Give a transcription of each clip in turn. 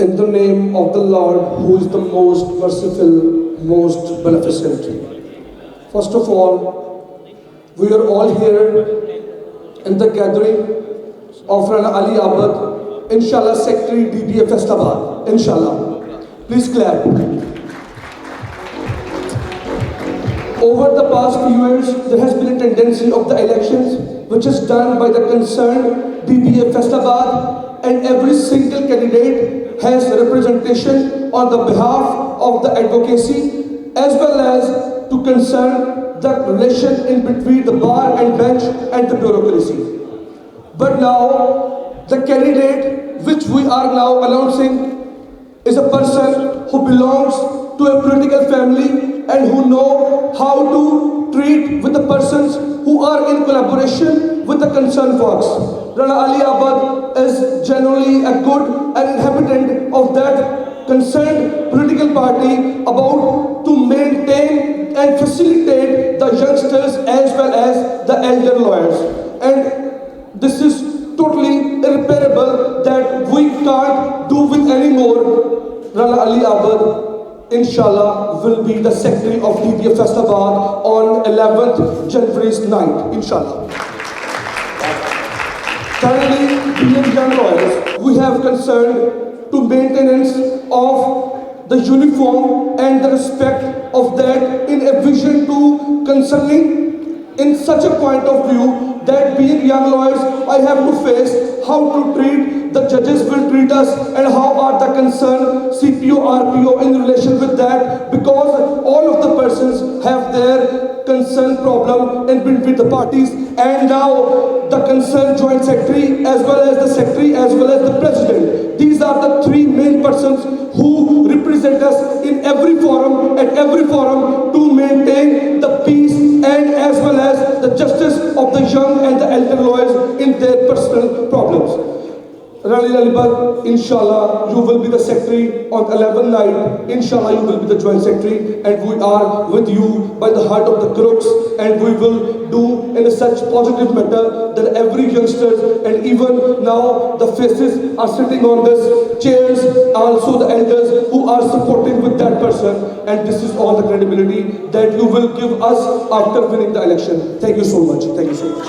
In the name of the Lord, who is the most merciful, most beneficent. First of all, we are all here in the gathering of Rana Ali Abad, Inshallah Secretary DBA Faisalabad. Inshallah. Please clap. Over the past few years, there has been a tendency of the elections which is done by the concerned DBA Faisalabad, and every single candidate has representation on the behalf of the advocacy as well as to concern the relation in between the bar and bench and the bureaucracy. But now, the candidate which we are now announcing is a person who belongs to a political family and who know how to treat with the persons who are in collaboration with the concerned folks. Rana Ali Abad is generally a good and inhabitant of that concerned political party about to maintain and facilitate the youngsters as well as the elder lawyers. And this is totally irreparable that we can't do with anymore. Rana Ali Abad, Inshallah, will be the secretary of DBA Faisalabad on 11th January's night, Inshallah. Currently, being young lawyers, we have concerned to maintenance of the uniform and the respect of that in a vision to concerning in such a point of view that being young lawyers, I have to face how to treat the judges will treat us and how are the concerned CPO, RPO in relation with that, because all of the persons have their concern problem in between the parties, and now the concerned joint secretary as well as the secretary as well as the president. These are the three main persons who represent us in every forum, at every forum, to maintain the peace and as well as the justice of the young and the elder lawyers in their personal problems. Rana Ali Abad, Inshallah, you will be the secretary on 11th night. Inshallah, you will be the joint secretary, and we are with you by the heart of the crooks, and we will do in a such positive manner that every youngster and even now the faces are sitting on this chairs, also the elders who are supporting with that person, and this is all the credibility that you will give us after winning the election. Thank you so much. Thank you so much.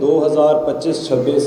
2025-26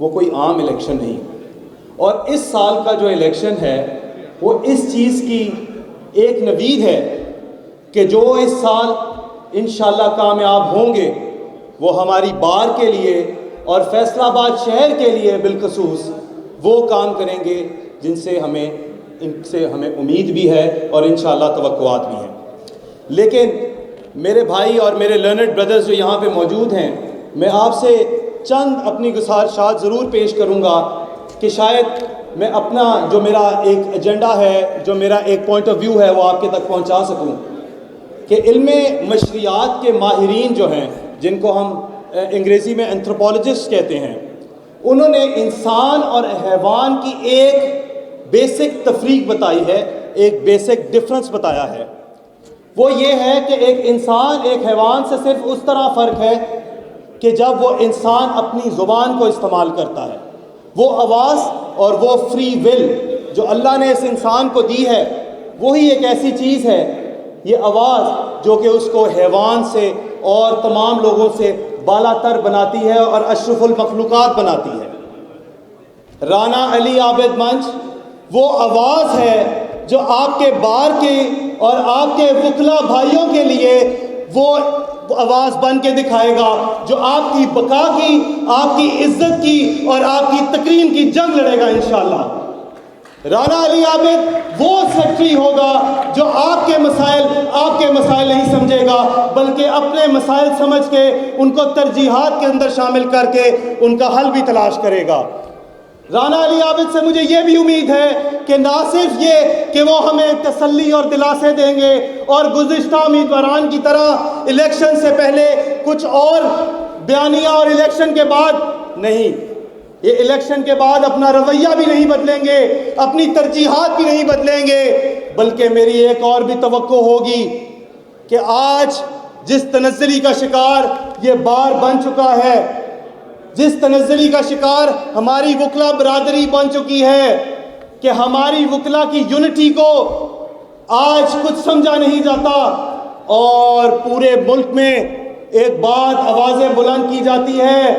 وہ کوئی عام election نہیں، اور اس سال کا جو election ہے وہ اس چیز کی ایک نوید ہے کہ جو اس سال انشاءاللہ کامیاب ہوں گے وہ ہماری بار کے لیے اور فیصلہ آباد شہر کے لیے بالخصوص وہ کام کریں گے ان سے ہمیں امید بھی ہے اور انشاءاللہ توقعات بھی ہیں۔ لیکن میرے بھائی اور میرے لرنڈ بردرز جو یہاں پہ موجود ہیں، میں آپ سے چند اپنی گزارشات ضرور پیش کروں گا کہ شاید میں اپنا جو میرا ایک ایجنڈا ہے، جو میرا ایک پوائنٹ آف ویو ہے، وہ آپ کے تک پہنچا سکوں۔ کہ علم مشریات کے ماہرین جو ہیں، جن کو ہم انگریزی میں اینتھروپولوجسٹ کہتے ہیں، انہوں نے انسان اور حیوان کی ایک بیسک تفریق بتائی ہے، ایک بیسک ڈفرنس بتایا ہے۔ وہ یہ ہے کہ ایک انسان ایک حیوان سے صرف اس طرح فرق ہے کہ جب وہ انسان اپنی زبان کو استعمال کرتا ہے، وہ آواز اور وہ فری ول جو اللہ نے اس انسان کو دی ہے، وہی ایک ایسی چیز ہے، یہ آواز جو کہ اس کو حیوان سے اور تمام لوگوں سے بالا تر بناتی ہے اور اشرف المخلوقات بناتی ہے۔ رانا علی عابد منچ وہ آواز ہے جو آپ کے بار کے اور آپ کے وکلا بھائیوں کے لیے وہ آواز بن کے دکھائے گا جو آپ کی بقا کی، آپ کی عزت کی اور آپ کی تکریم کی جنگ لڑے گا انشاءاللہ۔ رانا علی عابد وہ سیکٹری ہوگا جو آپ کے مسائل نہیں سمجھے گا، بلکہ اپنے مسائل سمجھ کے ان کو ترجیحات کے اندر شامل کر کے ان کا حل بھی تلاش کرے گا۔ رانا علی عابد سے مجھے یہ بھی امید ہے کہ نہ صرف یہ کہ وہ ہمیں تسلی اور دلاسے دیں گے اور گزشتہ امیدواران کی طرح الیکشن سے پہلے کچھ اور بیانیہ اور الیکشن کے بعد نہیں، یہ الیکشن کے بعد اپنا رویہ بھی نہیں بدلیں گے، اپنی ترجیحات بھی نہیں بدلیں گے، بلکہ میری ایک اور بھی توقع ہوگی کہ آج جس تنزلی کا شکار یہ بار بن چکا ہے، جس تنزلی کا شکار ہماری وکلا برادری بن چکی ہے کہ ہماری وکلا کی یونٹی کو آج کچھ سمجھا نہیں جاتا، اور پورے ملک میں ایک بات آوازیں بلند کی جاتی ہے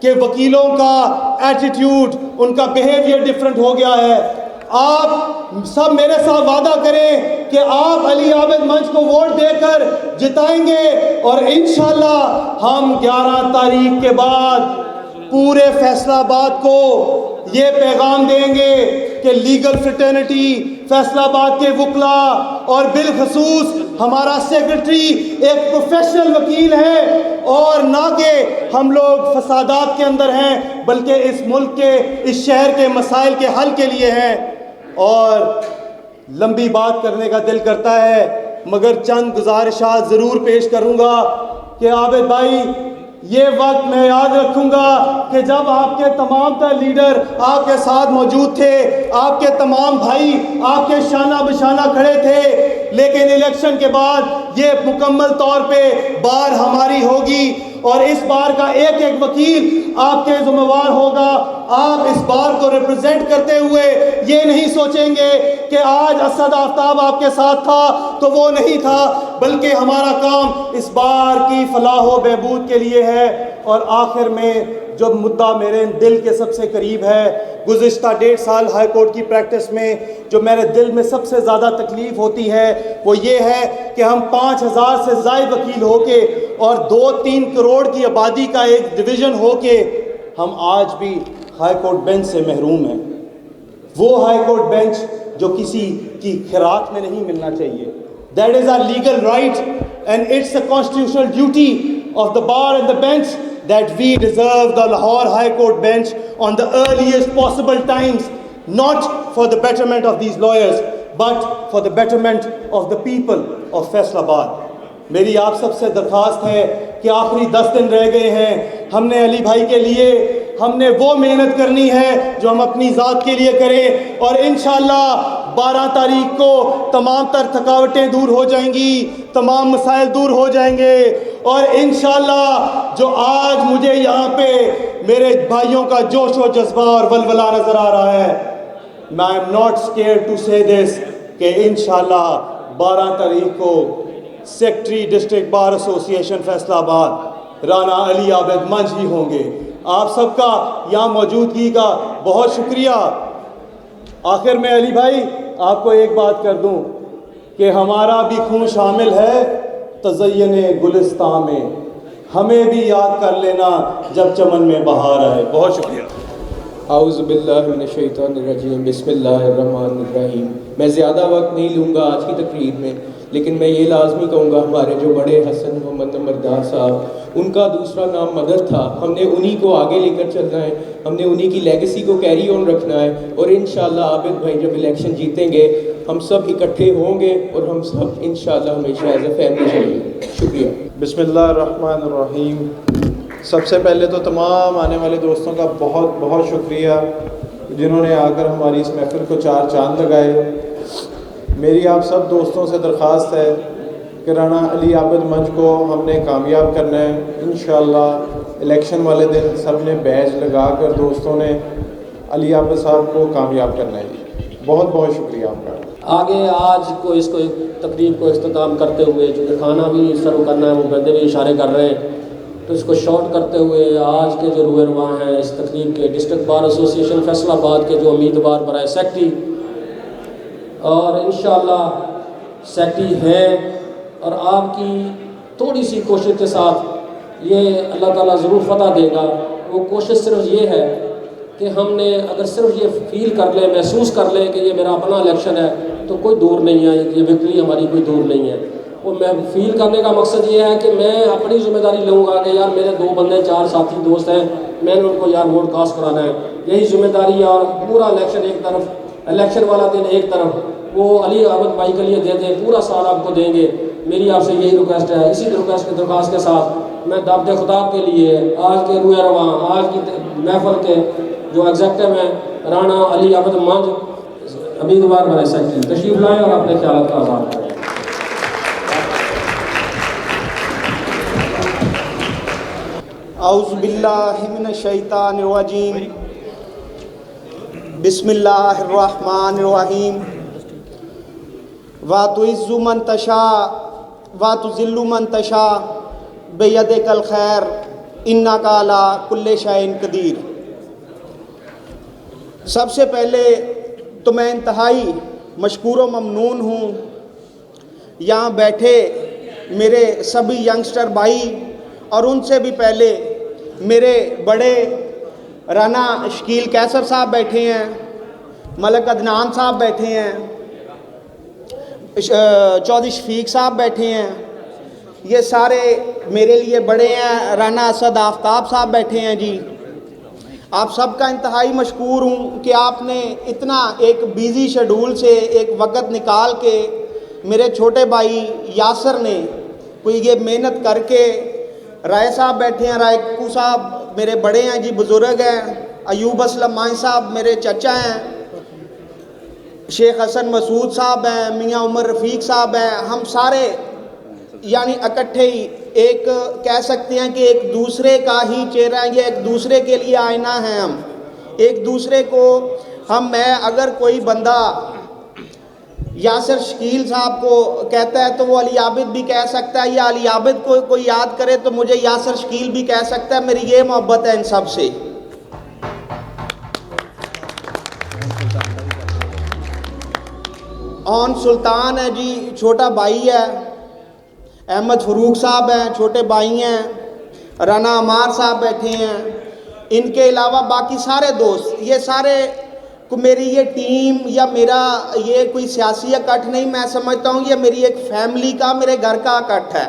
کہ وکیلوں کا ایٹیٹیوڈ، ان کا بیہیویئر ڈیفرنٹ ہو گیا ہے۔ آپ سب میرے ساتھ وعدہ کریں کہ آپ علی عابد منچ کو ووٹ دے کر جتائیں گے، اور انشاءاللہ ہم 11 تاریخ کے بعد پورے فیصلہ آباد کو یہ پیغام دیں گے کہ لیگل فریٹرنٹی، فیصلہ آباد کے وکلا اور بالخصوص ہمارا سیکرٹری ایک پروفیشنل وکیل ہے، اور نہ کہ ہم لوگ فسادات کے اندر ہیں، بلکہ اس ملک کے، اس شہر کے مسائل کے حل کے لیے ہیں۔ اور لمبی بات کرنے کا دل کرتا ہے، مگر چند گزارشات ضرور پیش کروں گا کہ عابد بھائی، یہ وقت میں یاد رکھوں گا کہ جب آپ کے تمام تر لیڈر آپ کے ساتھ موجود تھے، آپ کے تمام بھائی آپ کے شانہ بشانہ کھڑے تھے، لیکن الیکشن کے بعد یہ مکمل طور پہ بار ہماری ہوگی، اور اس بار کا ایک ایک وکیل آپ کے ذمہ وار ہوگا۔ آپ اس بار کو ریپرزینٹ کرتے ہوئے یہ نہیں سوچیں گے کہ آج اسد آفتاب آپ کے ساتھ تھا تو وہ نہیں تھا، بلکہ ہمارا کام اس بار کی فلاح و بہبود کے لیے ہے۔ اور آخر میں جو مدعا میرے دل کے سب سے قریب ہے، گزشتہ 1.5 سال ہائی کورٹ کی پریکٹس میں جو میرے دل میں سب سے زیادہ تکلیف ہوتی ہے، وہ یہ ہے کہ ہم 5000 سے زائد وکیل ہو کے اور 2-3 کروڑ کی آبادی کا ایک ڈویژن ہو کے ہم آج بھی ہائی کورٹ بینچ سے محروم ہیں۔ وہ ہائی کورٹ بینچ جو کسی کی خیرات میں نہیں ملنا چاہیے۔ That is our legal right and it's a constitutional duty of the bar and the bench that we deserve the Lahore High Court bench on the earliest possible times, not for the betterment of these lawyers but for the betterment of the people of Faisalabad۔ میری آپ سب سے درخواست ہے کہ آخری 10 دن رہ گئے ہیں، ہم نے علی بھائی کے لیے ہم نے وہ محنت کرنی ہے جو ہم اپنی ذات کے لیے کریں، اور انشاءاللہ 12 تاریخ کو تمام تر تھکاوٹیں دور ہو جائیں گی، تمام مسائل دور ہو جائیں گے، اور انشاءاللہ جو آج مجھے یہاں پہ میرے بھائیوں کا جوش و جذبہ اور ولولہ نظر آ رہا ہے، I am not scared to say this کہ انشاءاللہ 12 تاریخ کو سیکٹری ڈسٹرکٹ بار ایسوسی ایشن فیصلہ آباد رانا علی عابد منچ ہی ہوں گے۔ آپ سب کا یہاں موجودگی کا بہت شکریہ۔ آخر میں علی بھائی آپ کو ایک بات کر دوں کہ ہمارا بھی خون شامل ہے تزین گلستان میں، ہمیں بھی یاد کر لینا جب چمن میں بہار آئے۔ بہت شکریہ۔ اعوذ باللہ من الشیطان الرجیم، بسم اللہ الرحمن الرحیم۔ میں زیادہ وقت نہیں لوں گا آج کی تقریر میں، لیکن میں یہ لازمی کہوں گا ہمارے جو بڑے حسن محمد نمبردار صاحب، ان کا دوسرا نام مدد تھا، ہم نے انہی کو آگے لے کر چلنا ہے، ہم نے انہی کی لیگیسی کو کیری آن رکھنا ہے، اور انشاءاللہ عابد بھائی جب الیکشن جیتیں گے ہم سب اکٹھے ہوں گے اور ہم سب انشاءاللہ ہمیشہ ایز اے فیملی چلیں گے۔ شکریہ۔ بسم اللہ الرحمن الرحیم۔ سب سے پہلے تو تمام آنے والے دوستوں کا بہت بہت شکریہ جنہوں نے آ کر ہماری اس محفل کو چار چاند لگائے۔ میری آپ سب دوستوں سے درخواست ہے کہ رانا علی عابد منچ کو ہم نے کامیاب کرنا ہے انشاءاللہ۔ الیکشن والے دن سب نے بیج لگا کر دوستوں نے علی عابد صاحب کو کامیاب کرنا ہے۔ بہت بہت شکریہ آپ کا۔ آگے آج کو اس کو تقریب کو اختتام کرتے ہوئے، چونکہ کھانا بھی سرو کرنا ہے، وہ بندے بھی اشارے کر رہے ہیں، تو اس کو شارٹ کرتے ہوئے آج کے جو روئے رواں ہیں اس تقریب کے، ڈسٹرکٹ بار ایسوسی ایشن فیصل آباد کے جو امیدوار برائے سیکٹری اور انشاءاللہ سیکٹری ہیں، اور آپ کی تھوڑی سی کوشش کے ساتھ یہ اللہ تعالیٰ ضرور فتح دے گا۔ وہ کوشش صرف یہ ہے کہ ہم نے اگر صرف یہ فیل کر لیں، محسوس کر لیں کہ یہ میرا اپنا الیکشن ہے تو کوئی دور نہیں ہے، یہ وکٹری ہماری کوئی دور نہیں ہے۔ وہ میں فیل کرنے کا مقصد یہ ہے کہ میں اپنی ذمہ داری لوں گا کہ یار میرے 2 بندے 4 ساتھی دوست ہیں، میں نے ان کو یار ووٹ کاسٹ کرانا ہے، یہی ذمہ داری ہے۔ اور پورا الیکشن ایک طرف، الیکشن والا دن ایک طرف، وہ علی عابد بھائی کے لیے دے دیں، پورا سال آپ کو دیں گے۔ میری آپ سے یہی ریکویسٹ ہے۔ اسی ریکویسٹ کی درخواست کے ساتھ میں دعوت خطاب کے لیے آج کے روئے رواں، آج کی محفل کے جو ایگزیکٹو ہیں رانا علی عابد منچ امیدوار برائے سیکٹری، تشریف لائیں اور اپنے خیالات کا اظہار کریں۔ اعوذ باللہ من الشیطان الرجیم، بسم اللہ الرحمن الرحیم۔ وَتُعِزُّ مَن تَشَاءُ وَتُذِلُّ مَن تَشَاءُ بِیَدِکَ الْخَیرُ اِنَّکَ عَلیٰ کُلِّ شَیْءٍ قدیر۔ سب سے پہلے تو میں انتہائی مشکور و ممنون ہوں یہاں بیٹھے میرے سبھی ینگسٹر بھائی، اور ان سے بھی پہلے میرے بڑے رانا شکیل کیسر صاحب بیٹھے ہیں، ملک عدنان صاحب بیٹھے ہیں، چودھری شفیق صاحب بیٹھے ہیں، یہ سارے میرے لیے بڑے ہیں، رانا اسد آفتاب صاحب بیٹھے ہیں۔ جی آپ سب کا انتہائی مشکور ہوں کہ آپ نے اتنا ایک بیزی شیڈول سے ایک وقت نکال کے میرے چھوٹے بھائی یاسر نے کوئی یہ محنت کر کے، رائے صاحب بیٹھے ہیں، رائے ککو صاحب میرے بڑے ہیں، جی بزرگ ہیں، ایوب اسلم مائن صاحب میرے چچا ہیں، شیخ حسن مسعود صاحب ہیں، میاں عمر رفیق صاحب ہیں، ہم سارے یعنی اکٹھے ہی ایک کہہ سکتے ہیں کہ ایک دوسرے کا ہی چہرہ ہے، یہ ایک دوسرے کے لیے آئینہ ہیں، ہم ایک دوسرے کو میں اگر کوئی بندہ یاسر شکیل صاحب کو کہتا ہے تو وہ علی عابد بھی کہہ سکتا ہے، یا علی عابد کو کوئی یاد کرے تو مجھے یاسر شکیل بھی کہہ سکتا ہے۔ میری یہ محبت ہے ان سب سے۔ اون سلطان ہے جی، چھوٹا بھائی ہے، احمد فروخ صاحب ہیں، چھوٹے بھائی ہیں، رانا عمار صاحب بیٹھے ہیں، ان کے علاوہ باقی سارے دوست، یہ سارے کو میری یہ ٹیم یا میرا یہ کوئی سیاسی اکٹھ نہیں، میں سمجھتا ہوں یہ میری ایک فیملی کا، میرے گھر کا اکٹھ ہے،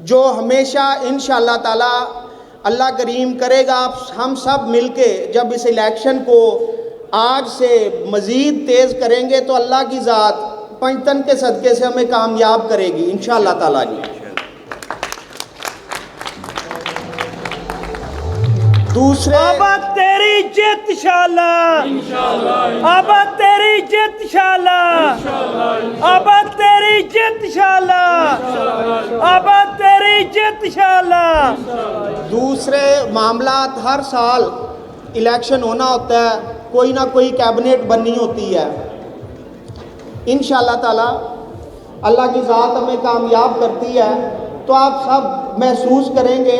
جو ہمیشہ انشاءاللہ تعالی اللہ کریم کرے گا ہم سب مل کے جب اس الیکشن کو آج سے مزید تیز کریں گے تو اللہ کی ذات پنجتن کے صدقے سے ہمیں کامیاب کرے گی انشاءاللہ تعالی جی۔ دوسرے آباد تیری جیت انشاءاللہ، آباد تیری جیت انشاءاللہ، آباد تیری جیت انشاءاللہ، آباد تیری جیت انشاءاللہ۔ دوسرے معاملات، ہر سال الیکشن ہونا ہوتا ہے، کوئی نہ کوئی کیبنٹ بننی ہوتی ہے، انشاءاللہ تعالی اللہ کی ذات ہمیں کامیاب کرتی ہے تو آپ سب محسوس کریں گے